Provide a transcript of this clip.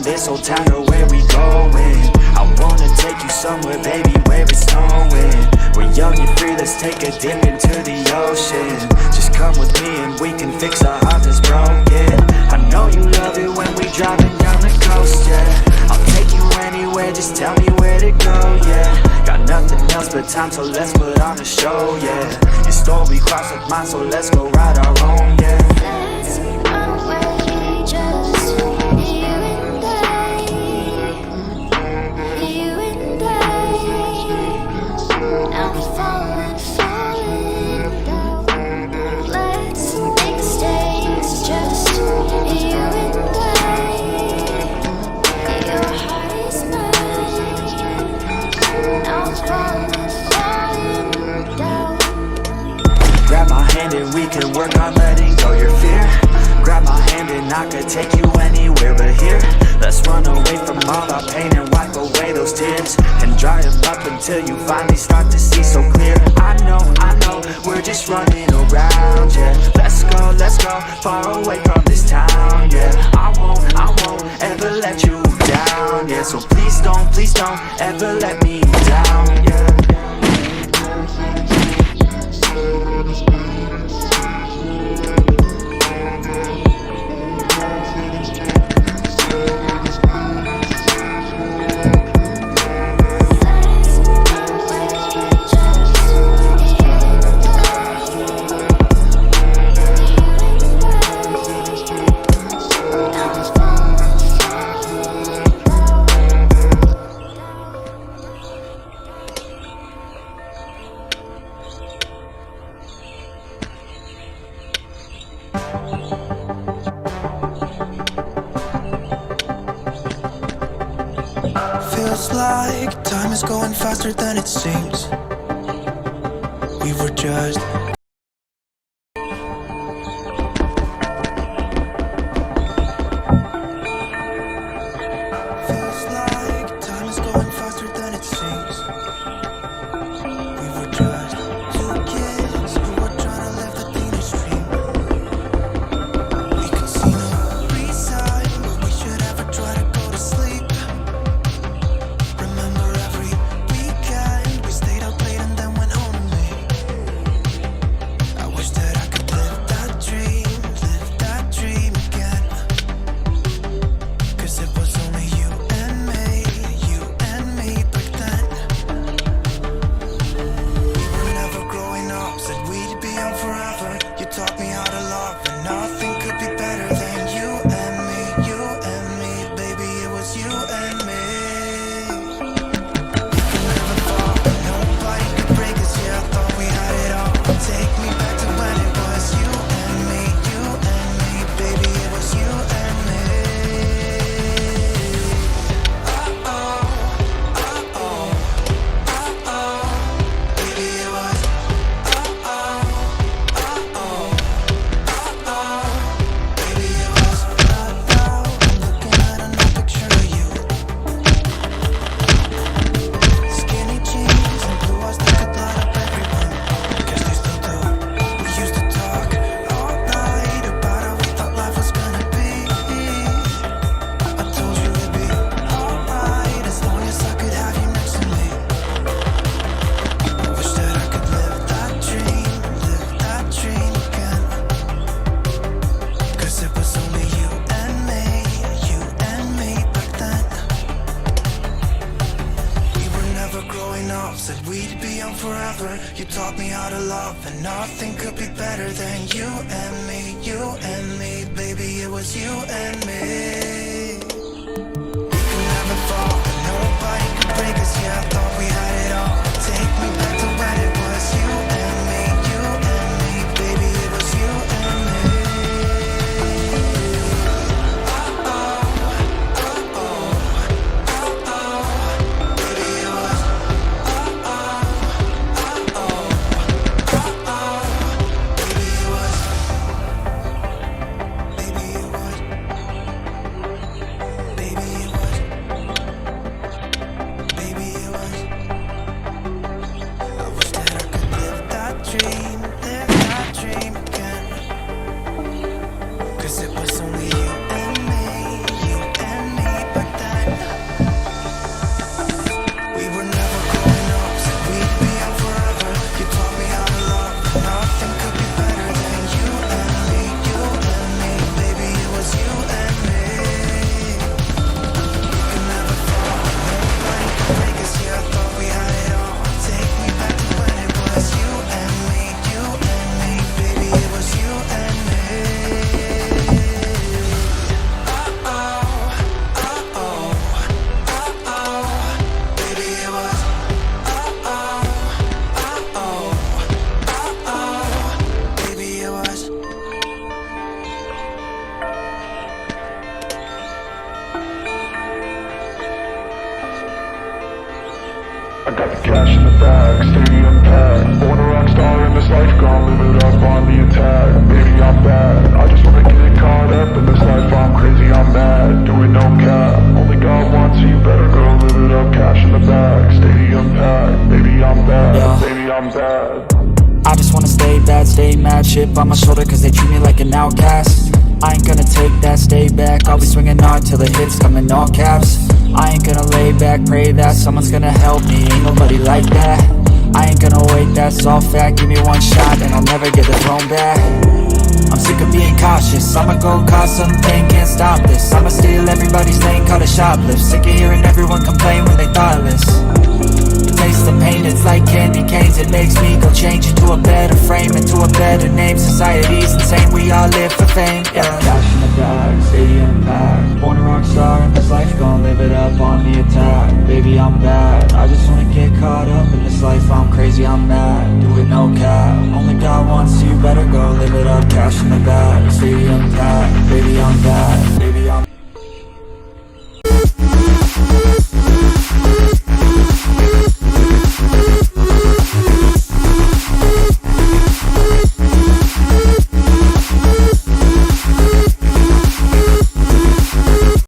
this old town or where we going? I wanna take you somewhere, baby, where it's snowing. We're young and free, let's take a dip into the ocean. Just come with me and we can fix our heart that's broken. I know you love it when we driving down the coast, yeah. I'll take you anywhere, just tell me where to go, yeah. Got nothing else but time, so let's put on a show, yeah. Your story crossed with mine, so let's go ride our own, yeah. Let's run away, just you and I, you and I. Now falling, falling down. Let's make mistakes, just you and I. Your heart is mine. Now falling, falling down. Grab my hand and we can work on letting go your fear. Grab my hand and I could take you anywhere but here. Let's run away from all our pain and wipe away those tears, and dry them up until you finally start to see so clear. I know, we're just running around, yeah. Let's go, far away from this town, yeah. I won't ever let you down, yeah. So please don't ever let me down, yeah. Feels like time is going faster than it seems. We were just feels like time is going faster than it seems. We were just two kids who were trying to live the teenage dream. We could see no reason why we should ever try to go to sleep. Remember every weekend we stayed out late and then went home to me. I wish that I could live that dream again. Cause it was only you and me back then. We were never growing up, said we'd be young forever. You taught me how to love, and nothing could be better than you and me, baby, it was you and me. Never fall, nobody could break us, yeah, I thought we had it all. Take me back to when it was you and me, baby, it was you and me. Baby, it was baby, it was I'm looking at an old picture of you. Skinny jeans and blue eyes that could light up every room. Guess they still do. We used to talk all night about how we thought life was gonna be. I told you it'd be alright as long as I could have you next to me. I wish that I could live that dream again. Cause it was only you and me back then. We were never growing up, said we'd be young forever. You taught me how to love, and nothing could be better than you and me, baby, it was you and me. We could never fall, and nobody could break us, yeah, I thought we had it all. Take me back to when it was you and me, baby, it was you and me. Baby, it was baby, it was baby, it was baby, it was baby, it was I wish that that, stay mad, chip on my shoulder cause they treat me like an outcast. I ain't gonna take that, stay back, I'll be swinging hard till the hits come in all caps. I ain't gonna lay back, pray that someone's gonna help me, ain't nobody like that. I ain't gonna wait, that's all fact, give me one shot and I'll never get the throne back. I'm sick of being cautious, I'ma go cause something, can't stop this. I'ma steal everybody's lane, call it shoplift. Sick of hearing everyone complain when they thoughtless. Taste the pain, it's like candy canes. It makes me go change into a better frame, into a better name. Society's insane, we all live for fame, yeah. Cash in the bag, stadium packed. Born a rock star in this life, gon' live it up on the attack. Baby, I'm bad, I just wanna get caught up in this life. I'm crazy, I'm mad, do it no cap. Only